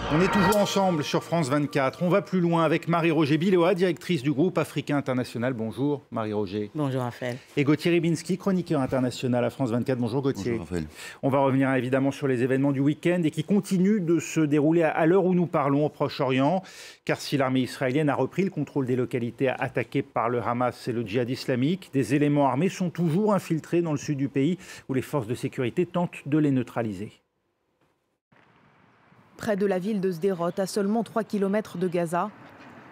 On est toujours ensemble sur France 24. On va plus loin avec Marie-Roger Biloa, directrice du groupe Africain International. Bonjour Marie-Roger. Bonjour Raphaël. Et Gauthier Ribinski, chroniqueur international à France 24. Bonjour Gauthier. Bonjour Raphaël. On va revenir évidemment sur les événements du week-end et qui continuent de se dérouler à l'heure où nous parlons au Proche-Orient. Car si l'armée israélienne a repris le contrôle des localités attaquées par le Hamas et le djihad islamique, des éléments armés sont toujours infiltrés dans le sud du pays où les forces de sécurité tentent de les neutraliser. Près de la ville de Sderot, à seulement 3 km de Gaza,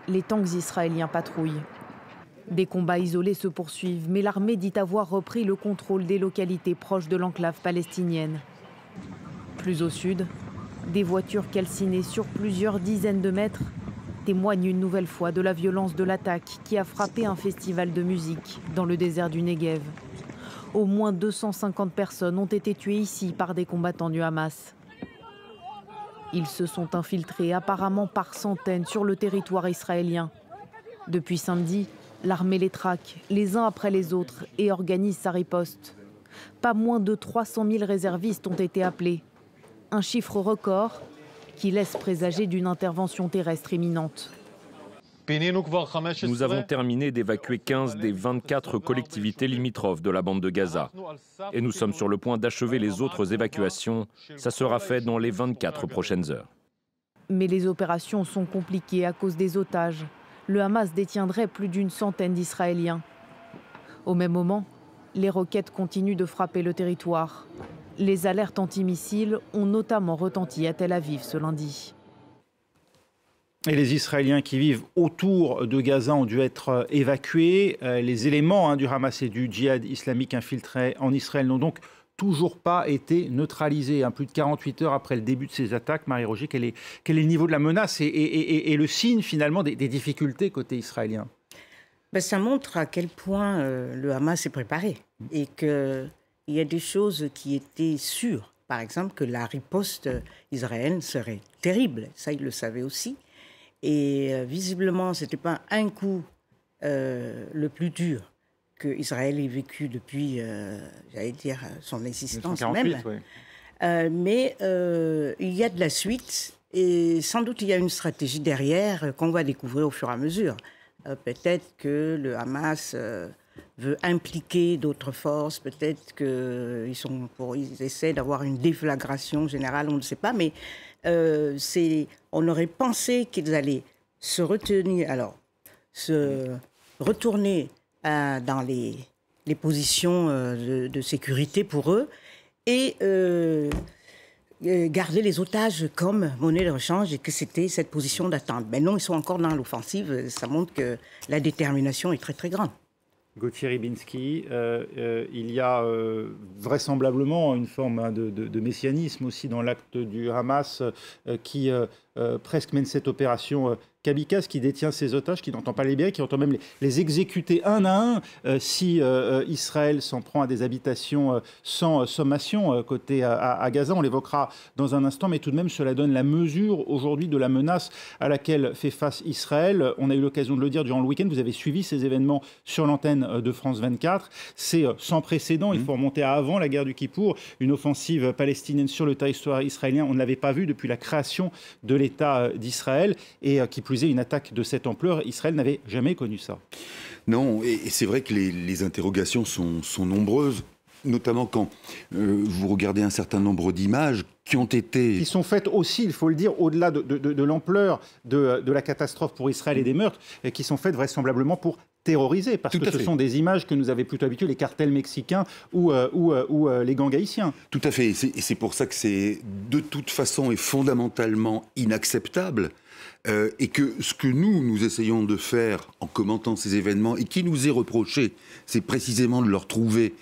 les tanks israéliens patrouillent. Des combats isolés se poursuivent, mais l'armée dit avoir repris le contrôle des localités proches de l'enclave palestinienne. Plus au sud, des voitures calcinées sur plusieurs dizaines de mètres témoignent une nouvelle fois de la violence de l'attaque qui a frappé un festival de musique dans le désert du Negev. Au moins 250 personnes ont été tuées ici par des combattants du Hamas. Ils se sont infiltrés apparemment par centaines sur le territoire israélien. Depuis samedi, l'armée les traque les uns après les autres et organise sa riposte. Pas moins de 300 000 réservistes ont été appelés. Un chiffre record qui laisse présager d'une intervention terrestre imminente. Nous avons terminé d'évacuer 15 des 24 collectivités limitrophes de la bande de Gaza. Et nous sommes sur le point d'achever les autres évacuations. Ça sera fait dans les 24 prochaines heures. Mais les opérations sont compliquées à cause des otages. Le Hamas détiendrait plus d'une centaine d'Israéliens. Au même moment, les roquettes continuent de frapper le territoire. Les alertes antimissiles ont notamment retenti à Tel Aviv ce lundi. Et les Israéliens qui vivent autour de Gaza ont dû être évacués. Les éléments du Hamas et du djihad islamique infiltrés en Israël n'ont donc toujours pas été neutralisés. Plus de 48 heures après le début de ces attaques, Marie-Roger, quel est le niveau de la menace et le signe finalement des difficultés côté israélien? Ça montre à quel point le Hamas est préparé et qu'il y a des choses qui étaient sûres. Par exemple, que la riposte israélienne serait terrible. Ça, ils le savaient aussi. Et visiblement, ce n'était pas un coup le plus dur qu'Israël ait vécu depuis, j'allais dire, son existence 1948, même. Oui. Mais il y a de la suite et sans doute il y a une stratégie derrière qu'on va découvrir au fur et à mesure. Peut-être que le Hamas veut impliquer d'autres forces, peut-être qu'ils essaient d'avoir une déflagration générale, on ne sait pas, mais on aurait pensé qu'ils allaient se retourner dans les positions de sécurité pour eux et garder les otages comme monnaie de rechange et que c'était cette position d'attente. Mais non, ils sont encore dans l'offensive. Ça montre que la détermination est très très grande. Gauthier Ribinski, il y a vraisemblablement une forme de messianisme aussi dans l'acte du Hamas qui presque mène cette opération kamikaze, qui détient ses otages, qui n'entend pas les libérer, qui entend même les exécuter un à un si Israël s'en prend à des habitations sans sommation côté à Gaza. On l'évoquera dans un instant, mais tout de même cela donne la mesure aujourd'hui de la menace à laquelle fait face Israël. On a eu l'occasion de le dire durant le week-end, vous avez suivi ces événements sur l'antenne de France 24. C'est sans précédent, il faut remonter à avant la guerre du Kippour, une offensive palestinienne sur le territoire israélien. On ne l'avait pas vu depuis la création de l'État d'Israël et qui plus est une attaque de cette ampleur, Israël n'avait jamais connu ça. Non, et c'est vrai que les interrogations sont nombreuses, notamment quand vous regardez un certain nombre d'images qui ont été... Qui sont faites aussi, il faut le dire, au-delà de l'ampleur de la catastrophe pour Israël et des meurtres, et qui sont faites vraisemblablement pour terroriser, parce que ce sont des images que nous avaient plutôt habitués les cartels mexicains ou les gangs haïtiens. Tout à fait, et c'est pour ça que c'est de toute façon et fondamentalement inacceptable. Et que ce que nous essayons de faire en commentant ces événements et qui nous est reproché, c'est précisément de leur trouver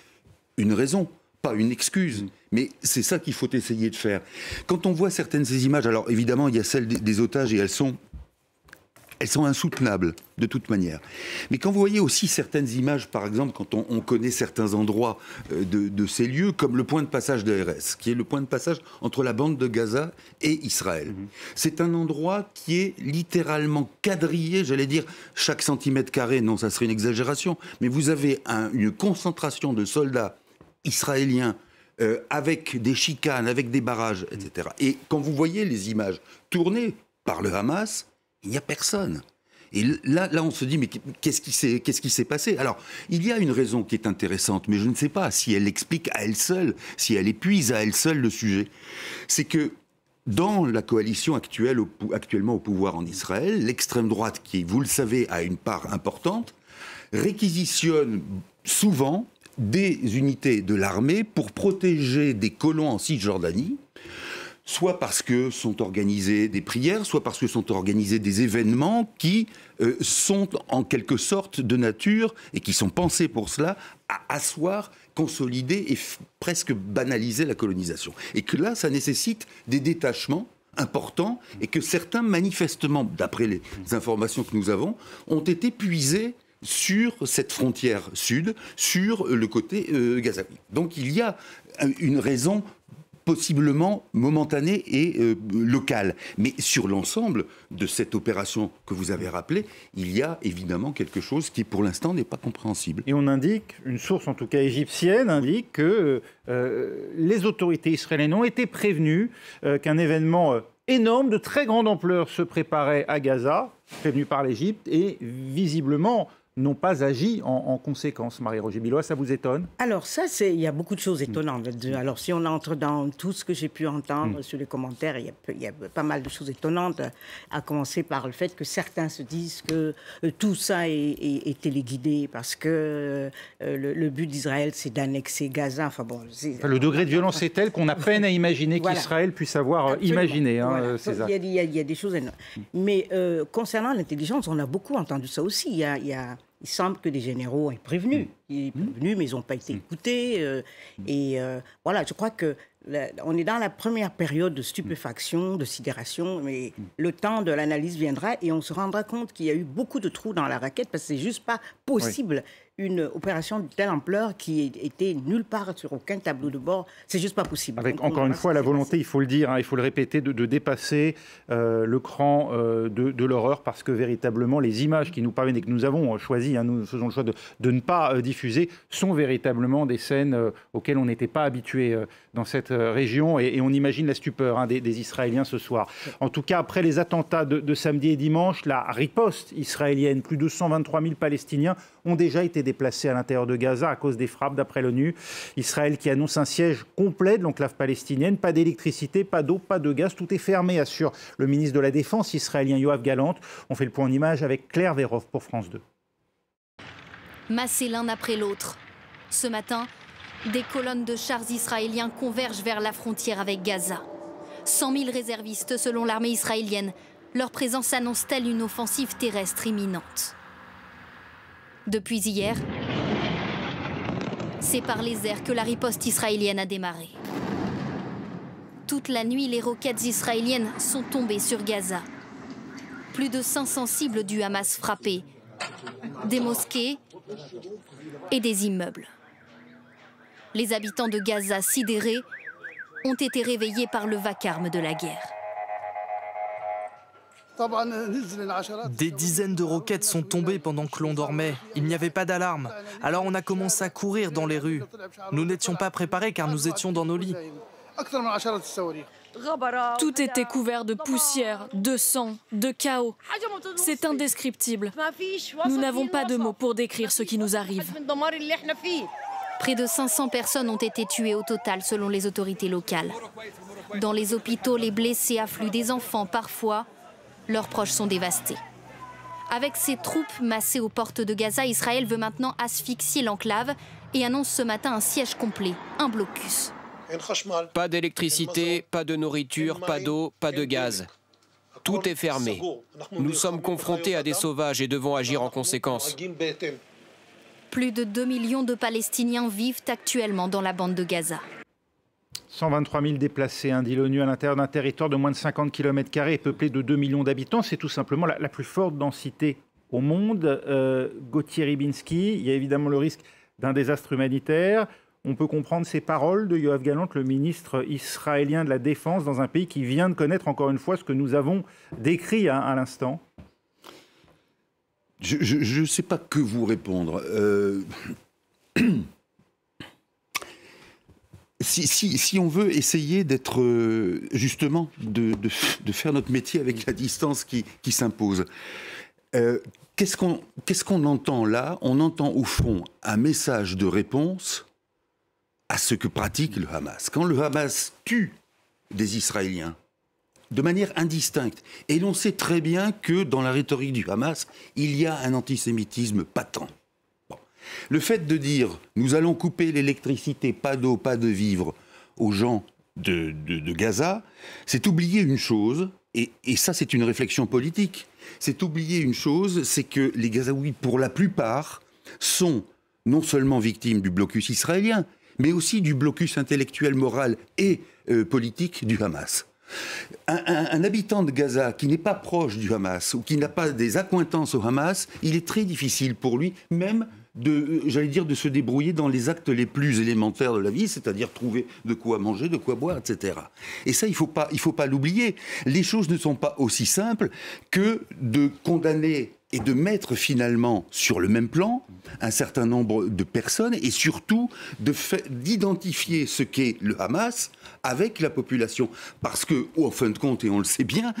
une raison, pas une excuse. Mais c'est ça qu'il faut essayer de faire. Quand on voit certaines de ces images, alors évidemment il y a celles des otages et elles sont insoutenables de toute manière. Mais quand vous voyez aussi certaines images, par exemple, quand on connaît certains endroits de ces lieux, comme le point de passage de Erez, qui est le point de passage entre la bande de Gaza et Israël. C'est un endroit qui est littéralement quadrillé, j'allais dire, chaque centimètre carré, non, ça serait une exagération, mais vous avez une concentration de soldats israéliens avec des chicanes, avec des barrages, etc. Et quand vous voyez les images tournées par le Hamas, il n'y a personne. Et là, on se dit, mais qu'est-ce qui s'est passé? Alors, il y a une raison qui est intéressante, mais je ne sais pas si elle explique à elle seule, si elle épuise à elle seule le sujet. C'est que dans la coalition actuellement au pouvoir en Israël, l'extrême droite, qui, vous le savez, a une part importante, réquisitionne souvent des unités de l'armée pour protéger des colons en Cisjordanie, soit parce que sont organisées des prières, soit parce que sont organisés des événements qui sont en quelque sorte de nature, et qui sont pensés pour cela, à asseoir, consolider et presque banaliser la colonisation. Et que là, ça nécessite des détachements importants, et que certains, manifestement, d'après les informations que nous avons, ont été puisés sur cette frontière sud, sur le côté gazaoui. Donc il y a une raison possiblement momentanée et locale. Mais sur l'ensemble de cette opération que vous avez rappelée, il y a évidemment quelque chose qui, pour l'instant, n'est pas compréhensible. Et on indique, une source en tout cas égyptienne, indique que les autorités israéliennes ont été prévenues qu'un événement énorme, de très grande ampleur, se préparait à Gaza, prévenu par l'Égypte, et visiblement n'ont pas agi en conséquence. Marie-Roger Bilois, ça vous étonne? Alors ça, il y a beaucoup de choses étonnantes. Alors si on entre dans tout ce que j'ai pu entendre sur les commentaires, il y a pas mal de choses étonnantes, à commencer par le fait que certains se disent que tout ça est téléguidé parce que le but d'Israël, c'est d'annexer Gaza. Enfin bon, le degré de violence est tel qu'on a peine à imaginer qu'Israël puisse avoir imaginé, hein, César. Il y a des choses énormes. Mais concernant l'intelligence, on a beaucoup entendu ça aussi. Il semble que des généraux aient prévenu. Ils sont prévenus, mais ils n'ont pas été écoutés. Voilà, je crois que on est dans la première période de stupéfaction, de sidération, mais le temps de l'analyse viendra et on se rendra compte qu'il y a eu beaucoup de trous dans la raquette parce que c'est juste pas possible. Une opération de telle ampleur qui était nulle part sur aucun tableau de bord, c'est juste pas possible. Avec encore une fois la volonté, il faut le dire, hein, il faut le répéter, de dépasser le cran de l'horreur, parce que véritablement les images qui nous parviennent et que nous avons choisi, hein, nous faisons le choix de ne pas diffuser, sont véritablement des scènes auxquelles on n'était pas habitué dans cette région, et on imagine la stupeur, hein, des Israéliens ce soir. En tout cas, après les attentats de samedi et dimanche, la riposte israélienne, plus de 123 000 Palestiniens ont déjà été déplacés à l'intérieur de Gaza à cause des frappes, d'après l'ONU. Israël qui annonce un siège complet de l'enclave palestinienne, pas d'électricité, pas d'eau, pas de gaz, tout est fermé, assure le ministre de la Défense israélien Yoav Gallant. On fait le point en images avec Claire Vérov pour France 2. Massés l'un après l'autre. Ce matin, des colonnes de chars israéliens convergent vers la frontière avec Gaza. 100 000 réservistes selon l'armée israélienne. Leur présence annonce telle une offensive terrestre imminente. Depuis hier, c'est par les airs que la riposte israélienne a démarré. Toute la nuit, les roquettes israéliennes sont tombées sur Gaza. Plus de 500 cibles du Hamas frappées, des mosquées et des immeubles. Les habitants de Gaza, sidérés, ont été réveillés par le vacarme de la guerre. Des dizaines de roquettes sont tombées pendant que l'on dormait. Il n'y avait pas d'alarme. Alors on a commencé à courir dans les rues. Nous n'étions pas préparés car nous étions dans nos lits. Tout était couvert de poussière, de sang, de chaos. C'est indescriptible. Nous n'avons pas de mots pour décrire ce qui nous arrive. Près de 500 personnes ont été tuées au total selon les autorités locales. Dans les hôpitaux, les blessés affluent, des enfants parfois. Leurs proches sont dévastés. Avec ses troupes massées aux portes de Gaza, Israël veut maintenant asphyxier l'enclave et annonce ce matin un siège complet, un blocus. Pas d'électricité, pas de nourriture, pas d'eau, pas de gaz. Tout est fermé. Nous sommes confrontés à des sauvages et devons agir en conséquence. Plus de 2 millions de Palestiniens vivent actuellement dans la bande de Gaza. 123 000 déplacés, hein, dit l'ONU, à l'intérieur d'un territoire de moins de 50 km² peuplé de 2 millions d'habitants. C'est tout simplement la plus forte densité au monde. Gauthier Rybinski, il y a évidemment le risque d'un désastre humanitaire. On peut comprendre ces paroles de Yoav Gallant, le ministre israélien de la Défense, dans un pays qui vient de connaître encore une fois ce que nous avons décrit à l'instant. Je ne sais pas que vous répondre. si on veut essayer d'être, justement, de faire notre métier avec la distance qui s'impose, qu'est-ce qu'on entend là? On entend au fond un message de réponse à ce que pratique le Hamas. Quand le Hamas tue des Israéliens de manière indistincte, et l'on sait très bien que dans la rhétorique du Hamas, il y a un antisémitisme patent. Le fait de dire « nous allons couper l'électricité, pas d'eau, pas de vivres » aux gens de Gaza, c'est oublier une chose, et ça c'est une réflexion politique, c'est oublier une chose, c'est que les Gazaouis, pour la plupart, sont non seulement victimes du blocus israélien, mais aussi du blocus intellectuel, moral et politique du Hamas. Un habitant de Gaza qui n'est pas proche du Hamas ou qui n'a pas des accointances au Hamas, il est très difficile pour lui, même de se débrouiller dans les actes les plus élémentaires de la vie, c'est-à-dire trouver de quoi manger, de quoi boire, etc. Et ça, il faut pas l'oublier. Les choses ne sont pas aussi simples que de condamner et de mettre finalement sur le même plan un certain nombre de personnes et surtout d'identifier ce qu'est le Hamas avec la population. Parce que, en fin de compte, et on le sait bien,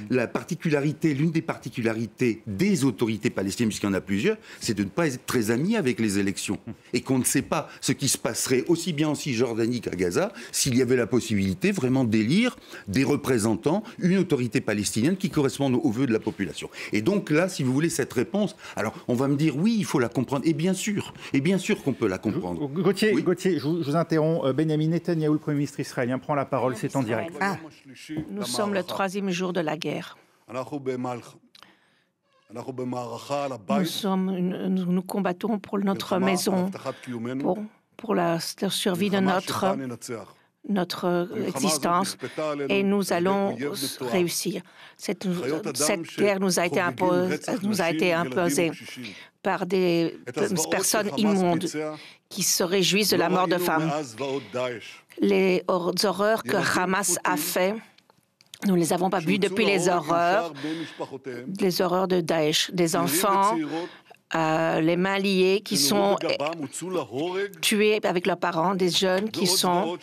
l'une des particularités des autorités palestiniennes, puisqu'il y en a plusieurs, c'est de ne pas être très amis avec les élections. Et qu'on ne sait pas ce qui se passerait aussi bien en Cisjordanie qu'à Gaza s'il y avait la possibilité vraiment d'élire des représentants, une autorité palestinienne qui corresponde aux vœux de la population. Et donc là, si vous voulez cette réponse, alors on va me dire oui, il faut la comprendre. Et bien sûr qu'on peut la comprendre. Gauthier, oui. Gauthier, je vous interromps. Benjamin Netanyahou, le Premier ministre israélien, prend la parole, c'est en direct. Nous sommes le 3e jour de la guerre. Nous combattons pour notre maison, pour la survie de notre existence, et nous allons réussir. Cette guerre nous a été imposée par des personnes immondes qui se réjouissent de la mort de femmes. Les horreurs que Hamas a fait, nous ne les avons pas vues depuis les horreurs de Daesh, des enfants, les mains liées qui sont tués avec leurs parents, des jeunes qui sont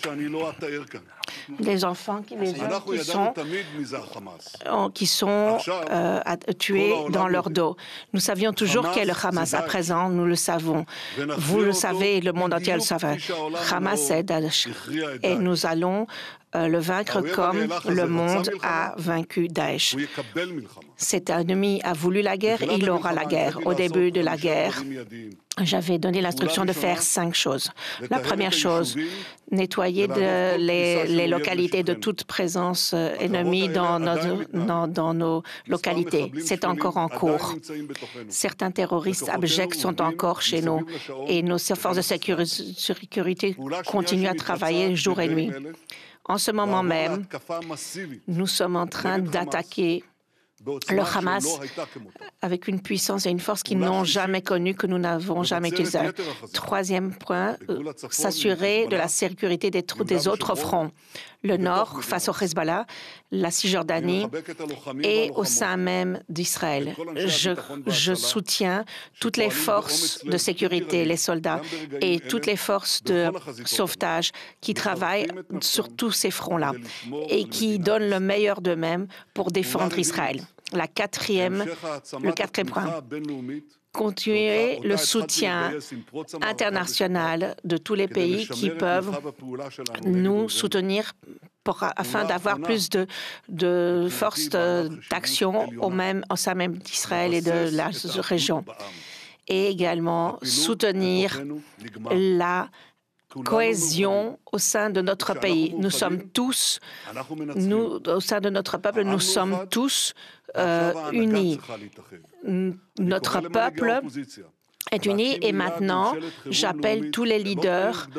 tués dans leur dos. Nous savions toujours qu'est le Hamas. À présent, nous le savons. Vous le savez, le monde entier le savait. Hamas est Daesh. Et nous allons le vaincre comme le monde a vaincu Daesh. Cet ennemi a voulu la guerre, il aura la guerre. Au début de la guerre, j'avais donné l'instruction de faire 5 choses. La première chose, nettoyer les localités de toute présence ennemie dans nos localités. C'est encore en cours. Certains terroristes abjects sont encore chez nous et nos forces de sécurité continuent à travailler jour et nuit. En ce moment même, nous sommes en train d'attaquer le Hamas avec une puissance et une force qu'ils n'ont jamais connue, que nous n'avons jamais utilisée. Troisième point, s'assurer de la sécurité des autres fronts. Le Nord, face au Hezbollah, la Cisjordanie et au sein même d'Israël. Je soutiens toutes les forces de sécurité, les soldats et toutes les forces de sauvetage qui travaillent sur tous ces fronts-là et qui donnent le meilleur d'eux-mêmes pour défendre Israël. Le quatrième point, continuer le soutien international de tous les pays qui peuvent nous soutenir afin d'avoir plus de forces d'action au sein même d'Israël et de la région. Et également soutenir la cohésion au sein de notre pays. Au sein de notre peuple, nous sommes tous unis. Notre peuple est uni et maintenant, j'appelle tous les leaders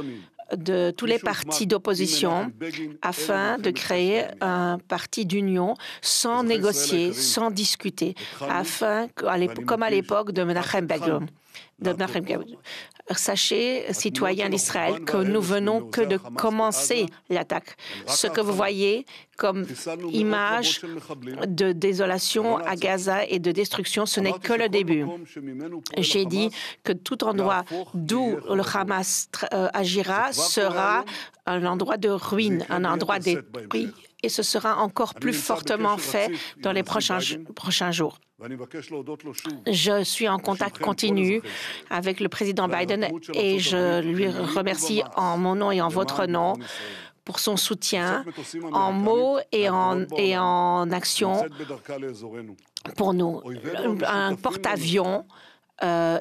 de tous les partis d'opposition afin de créer un parti d'union sans négocier, sans discuter, afin, comme à l'époque de Menachem Begin. Sachez, citoyens d'Israël, que nous venons que de commencer l'attaque. Ce que vous voyez comme image de désolation à Gaza et de destruction, ce n'est que le début. J'ai dit que tout endroit d'où le Hamas agira sera un endroit de ruine, un endroit détruit, et ce sera encore plus fortement fait dans les prochains jours. Je suis en contact continu avec le président Biden et je lui remercie en mon nom et en votre nom pour son soutien en mots et en action pour nous. Un porte-avions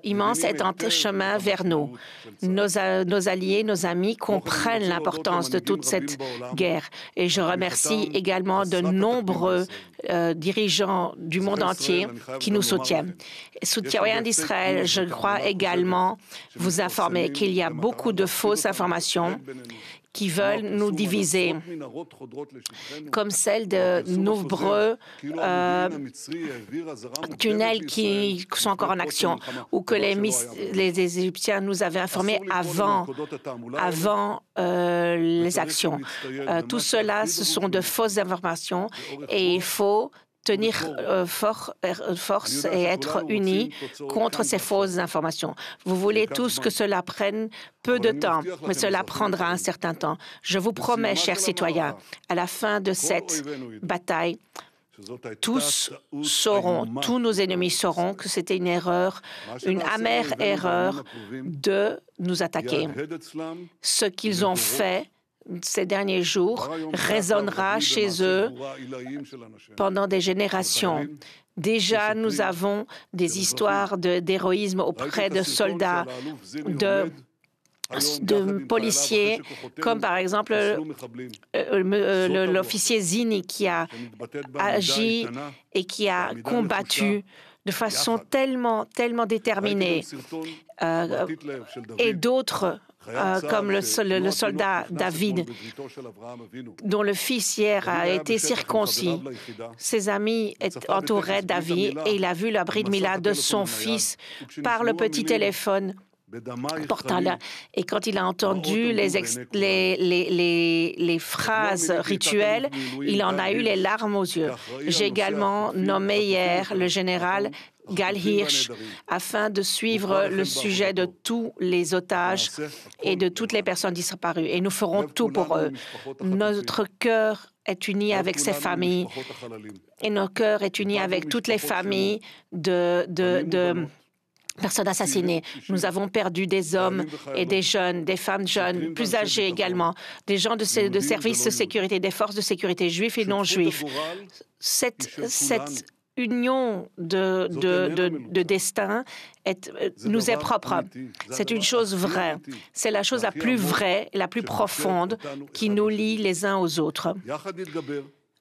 immense est en chemin vers nous. Nos alliés, nos amis comprennent l'importance de toute cette guerre. Et je remercie également de nombreux dirigeants du monde entier qui nous soutiennent. Citoyens d'Israël, je crois également vous informer qu'il y a beaucoup de fausses informations qui veulent nous diviser, comme celle de nombreux tunnels qui sont encore en action, ou que les Égyptiens nous avaient informés avant les actions. Tout cela, ce sont de fausses informations et il faut tenir force et être unis contre ces fausses informations. Vous voulez tous que cela prenne peu de temps, mais cela prendra un certain temps. Je vous promets, chers citoyens, à la fin de cette bataille, tous nos ennemis sauront que c'était une erreur, une amère erreur de nous attaquer. Ce qu'ils ont fait ces derniers jours résonnera chez eux pendant des générations. Déjà, nous avons des histoires d'héroïsme auprès de soldats, de policiers, comme par exemple l'officier Zini qui a agi et qui a combattu de façon tellement déterminée, et d'autres comme le soldat David, dont le fils hier a été circoncis. Ses amis entouraient David et il a vu la brit mila de son fils par le petit téléphone portable. Et quand il a entendu les phrases rituelles, il en a eu les larmes aux yeux. J'ai également nommé hier le général Gal Hirsch, afin de suivre le sujet de tous les otages et de toutes les personnes disparues. Et nous ferons tout pour eux. Notre cœur est uni avec ces familles et notre cœur est uni avec toutes les familles de personnes assassinées. Nous avons perdu des hommes et des jeunes, des femmes jeunes, plus âgées également, des gens de services de sécurité, des forces de sécurité juifs et non juifs. Cette union de destin nous est propre. C'est une chose vraie. C'est la chose la plus vraie, la plus profonde qui nous lie les uns aux autres.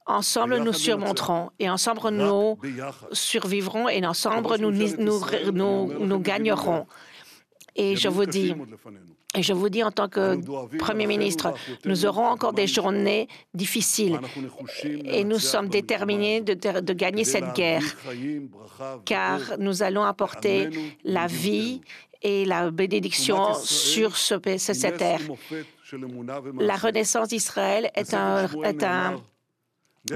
Ensemble, nous surmonterons et ensemble, nous survivrons et ensemble, nous gagnerons. Et je vous dis en tant que Premier ministre, nous aurons encore des journées difficiles et nous sommes déterminés de gagner cette guerre, car nous allons apporter la vie et la bénédiction sur cette terre. La renaissance d'Israël est un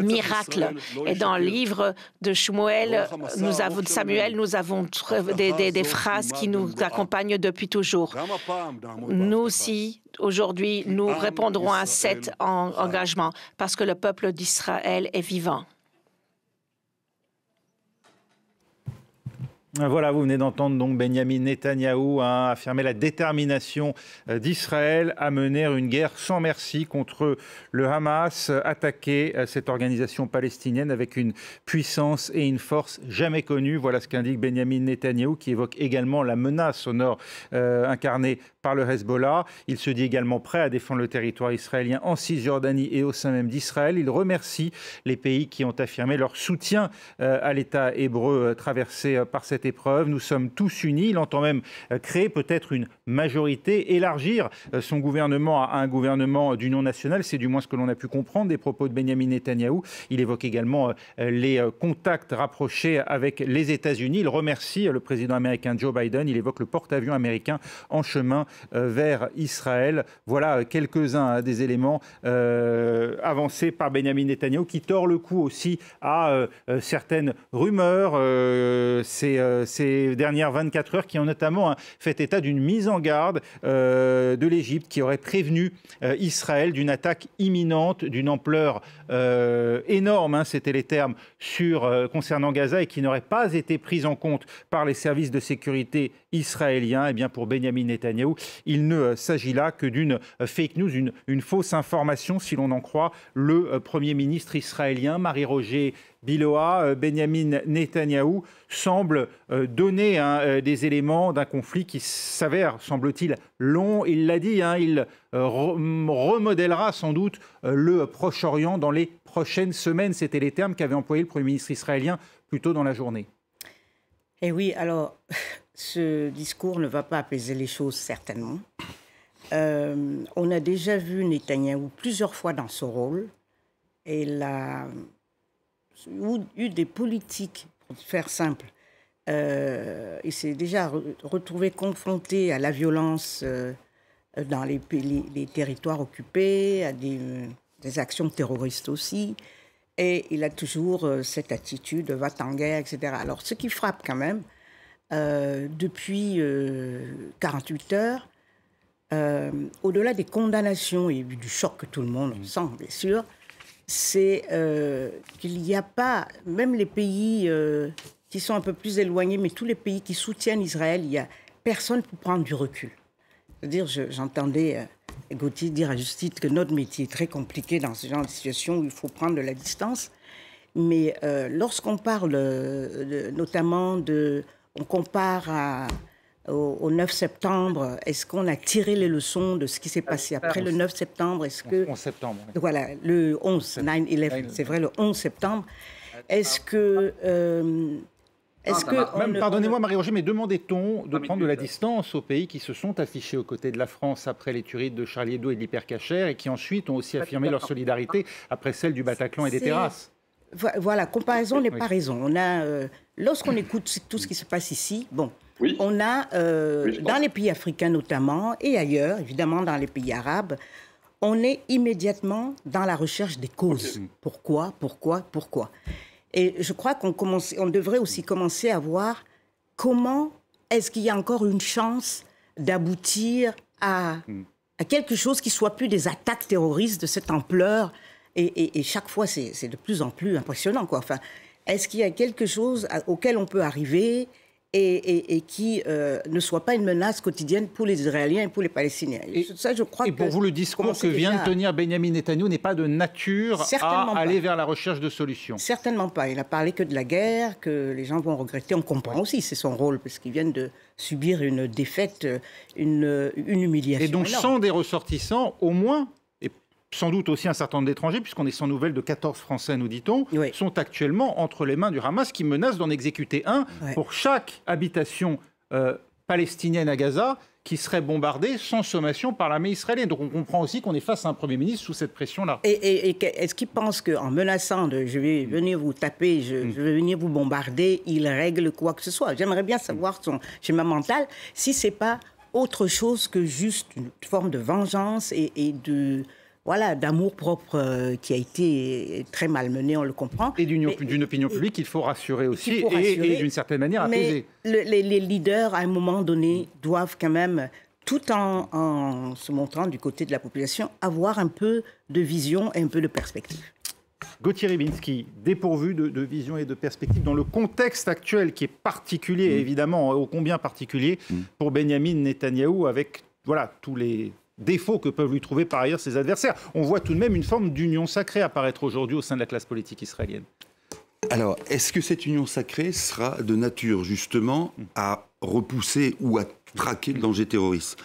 miracle. Et dans le livre de Samuel, nous avons des phrases qui nous accompagnent depuis toujours. Nous aussi, aujourd'hui, nous répondrons à cet engagement parce que le peuple d'Israël est vivant. Voilà, vous venez d'entendre donc Benyamin Netanyahou affirmer la détermination d'Israël à mener une guerre sans merci contre le Hamas, attaquer cette organisation palestinienne avec une puissance et une force jamais connues. Voilà ce qu'indique Benyamin Netanyahou, qui évoque également la menace au nord incarnée par le Hezbollah. Il se dit également prêt à défendre le territoire israélien en Cisjordanie et au sein même d'Israël. Il remercie les pays qui ont affirmé leur soutien à l'État hébreu traversé par cette cette épreuve. Nous sommes tous unis. Il entend même créer peut-être une majorité, élargir son gouvernement à un gouvernement d'union nationale. C'est du moins ce que l'on a pu comprendre des propos de Benyamin Netanyahou. Il évoque également les contacts rapprochés avec les États-Unis. Il remercie le président américain Joe Biden. Il évoque le porte-avions américain en chemin vers Israël. Voilà quelques-uns des éléments avancés par Benyamin Netanyahou qui tord le cou aussi à certaines rumeurs ces dernières 24 heures qui ont notamment fait état d'une mise en garde de l'Égypte qui aurait prévenu Israël d'une attaque imminente, d'une ampleur énorme, c'était les termes, concernant Gaza et qui n'aurait pas été prise en compte par les services de sécurité israéliens. Eh bien, pour Benyamin Netanyahou, il ne s'agit là que d'une fake news, une fausse information, si l'on en croit le Premier ministre israélien, Marie-Roger Biloa. Benyamin Netanyahou semble donner des éléments d'un conflit qui s'avère, semble-t-il, long. Il l'a dit, il remodèlera sans doute le Proche-Orient dans les prochaines semaines. C'était les termes qu'avait employé le Premier ministre israélien plus tôt dans la journée. Eh oui, alors, ce discours ne va pas apaiser les choses, certainement. On a déjà vu Netanyahou plusieurs fois dans ce rôle. Et il a eu des politiques, pour faire simple. Il s'est déjà retrouvé confronté à la violence dans les territoires occupés, à des actions terroristes aussi. Et il a toujours cette attitude, va-t-en guerre, etc. Alors, ce qui frappe quand même, depuis 48 heures, au-delà des condamnations et du choc que tout le monde sent, bien sûr, c'est qu'il n'y a pas, même les pays qui sont un peu plus éloignés, mais tous les pays qui soutiennent Israël, il n'y a personne pour prendre du recul. C'est-à-dire, j'entendais Gauthier dire à juste titre que notre métier est très compliqué dans ce genre de situation où il faut prendre de la distance. Mais lorsqu'on parle notamment on compare au 9 septembre, est-ce qu'on a tiré les leçons de ce qui s'est passé après le 9 septembre? Est-ce que 11 septembre. Oui. Voilà, le 11, 9/11, c'est vrai, le 11 septembre. Est-ce que... Pardonnez-moi Marie-Roger, mais demandait-on de prendre de la distance aux pays qui se sont affichés aux côtés de la France après les tueries de Charlie Hebdo et de l'Hypercacher et qui ensuite ont aussi affirmé leur solidarité après celle du Bataclan et des terrasses? Voilà, comparaison n'est pas raison. On a, lorsqu'on écoute tout ce qui se passe ici, on a, dans les pays africains notamment, et ailleurs, évidemment dans les pays arabes, on est immédiatement dans la recherche des causes. Pourquoi? Et je crois qu'on devrait aussi commencer à voir comment est-ce qu'il y a encore une chance d'aboutir à quelque chose qui soit plus des attaques terroristes de cette ampleur. Et chaque fois, c'est de plus en plus impressionnant, quoi. Enfin, est-ce qu'il y a quelque chose auquel on peut arriver et qui ne soit pas une menace quotidienne pour les Israéliens et pour les Palestiniens? Ça, je crois pour vous, le discours que vient de tenir Benyamin Netanyahou n'est pas de nature à aller vers la recherche de solutions? Certainement pas. Il n'a parlé que de la guerre, que les gens vont regretter. On comprend aussi, c'est son rôle, parce qu'ils viennent de subir une défaite, une humiliation. Et donc, sans des ressortissants, au moins, et sans doute aussi un certain nombre d'étrangers, puisqu'on est sans nouvelles de 14 Français, nous dit-on, sont actuellement entre les mains du Hamas, qui menace d'en exécuter un pour chaque habitation palestinienne à Gaza qui serait bombardée sans sommation par l'armée israélienne. Donc on comprend aussi qu'on est face à un Premier ministre sous cette pression-là. Et est-ce qu'il pense qu'en menaçant de « je vais venir vous taper, je vais venir vous bombarder », il règle quoi que ce soit? J'aimerais bien savoir son schéma mental, si ce n'est pas autre chose que juste une forme de vengeance et de... Voilà, d'amour-propre qui a été très malmené, on le comprend. Et d'une opinion publique qu'il faut rassurer aussi et d'une certaine manière apaiser. Mais les leaders, à un moment donné, doivent quand même, tout en se montrant du côté de la population, avoir un peu de vision et un peu de perspective. Gauthier Rybinski, dépourvu de vision et de perspective dans le contexte actuel qui est particulier, évidemment, ô combien particulier, pour Benyamin Netanyahou, avec tous les défauts que peuvent lui trouver par ailleurs ses adversaires. On voit tout de même une forme d'union sacrée apparaître aujourd'hui au sein de la classe politique israélienne. Alors, est-ce que cette union sacrée sera de nature justement à repousser ou à traquer le danger terroriste?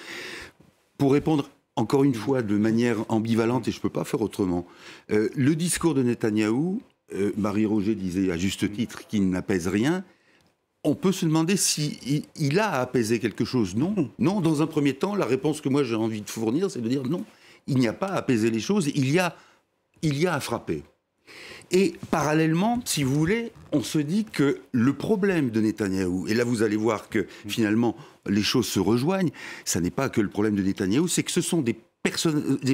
Pour répondre encore une fois de manière ambivalente, et je ne peux pas faire autrement, le discours de Netanyahou, Marie-Roger disait à juste titre qu'il n'apaise rien, on peut se demander s'il a à apaiser quelque chose. Non. Non, dans un premier temps, la réponse que moi j'ai envie de fournir, c'est de dire non, il n'y a pas à apaiser les choses, il y a à frapper. Et parallèlement, si vous voulez, on se dit que le problème de Netanyahou, et là vous allez voir que finalement les choses se rejoignent, ça n'est pas que le problème de Netanyahou, c'est que ce sont des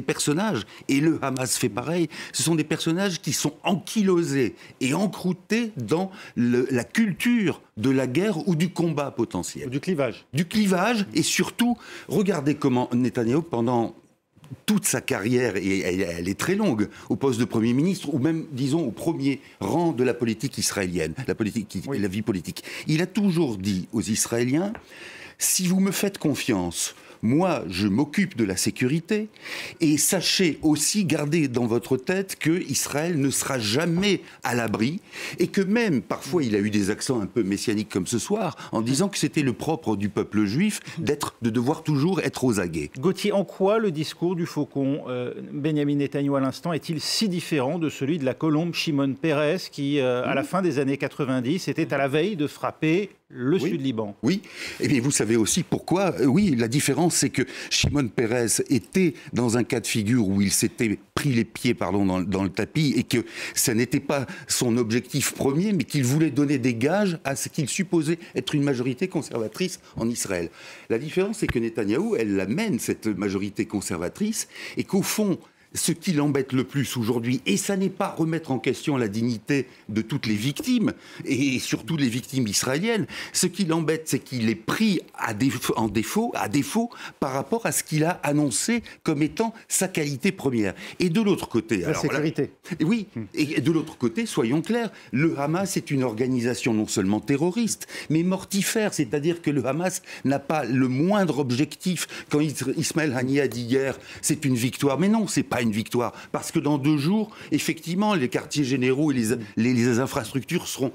personnages, et le Hamas fait pareil, ce sont des personnages qui sont ankylosés et encroutés dans la culture de la guerre ou du combat potentiel. Ou du clivage. Du clivage, et surtout, regardez comment Netanyahou, pendant toute sa carrière, et elle est très longue, au poste de Premier ministre, ou même, disons, au premier rang de la politique israélienne, la vie politique. Il a toujours dit aux Israéliens, si vous me faites confiance, moi, je m'occupe de la sécurité, et sachez aussi garder dans votre tête que Israël ne sera jamais à l'abri, et que même, parfois, il a eu des accents un peu messianiques comme ce soir, en disant que c'était le propre du peuple juif de devoir toujours être aux aguets. Gauthier, en quoi le discours du faucon Benyamin Netanyahou à l'instant est-il si différent de celui de la colombe Shimon Peres qui, à la fin des années 90, était à la veille de frapper le Sud-Liban? Oui, et bien vous savez aussi pourquoi. Oui, la différence, c'est que Shimon Peres était dans un cas de figure où il s'était pris les pieds dans le tapis, et que ça n'était pas son objectif premier, mais qu'il voulait donner des gages à ce qu'il supposait être une majorité conservatrice en Israël. La différence, c'est que Netanyahou, elle l'amène, cette majorité conservatrice, et qu'au fond, ce qui l'embête le plus aujourd'hui, et ça n'est pas remettre en question la dignité de toutes les victimes, et surtout les victimes israéliennes, ce qui l'embête, c'est qu'il est pris à défaut par rapport à ce qu'il a annoncé comme étant sa qualité première. Et de l'autre côté... La sécurité. Oui, et de l'autre côté, soyons clairs, le Hamas est une organisation non seulement terroriste, mais mortifère, c'est-à-dire que le Hamas n'a pas le moindre objectif. Quand Ismaël Haniyeh a dit hier, c'est une victoire, mais non, c'est pas une victoire, parce que dans 2 jours, effectivement, les quartiers généraux et les infrastructures seront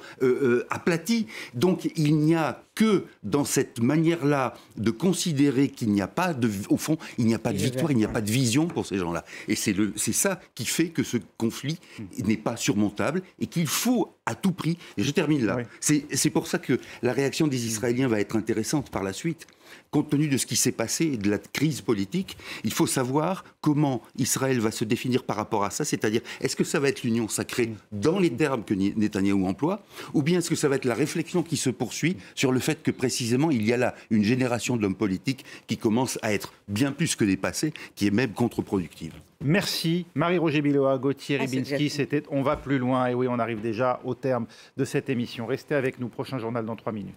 aplatis. Donc il n'y a que dans cette manière-là de considérer qu'il n'y a pas au fond, il n'y a pas de victoire, il n'y a pas de vision pour ces gens-là. Et c'est ça qui fait que ce conflit n'est pas surmontable et qu'il faut à tout prix, et je termine là, c'est pour ça que la réaction des Israéliens va être intéressante par la suite. Compte tenu de ce qui s'est passé et de la crise politique, il faut savoir comment Israël va se définir par rapport à ça, c'est-à-dire est-ce que ça va être l'union sacrée dans les termes que Netanyahou emploie, ou bien est-ce que ça va être la réflexion qui se poursuit sur le fait que précisément il y a là une génération d'hommes politiques qui commence à être bien plus que dépassée, qui est même contre-productive. Merci Marie-Roger Biloa, Gauthier Rybinski, c'était On va plus loin, et oui, on arrive déjà au terme de cette émission. Restez avec nous, prochain journal dans 3 minutes.